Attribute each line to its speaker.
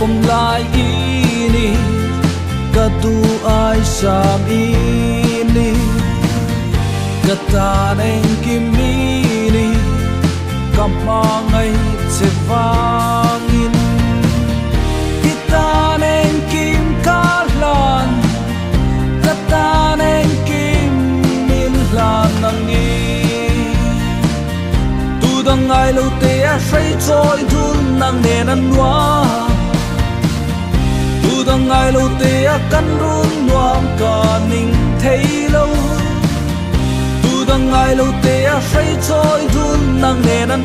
Speaker 1: om lai ini katu ai sam ini kataneng kimini kamangai sevangin kitaneng kim kalan kataneng kim minlan nangi tudang ai lo te a sei choi thun nang ne nan wa tudang ai lo te a kan run nuam ka ning thei lo tudang ai lo te a sei choi thun nang ne nan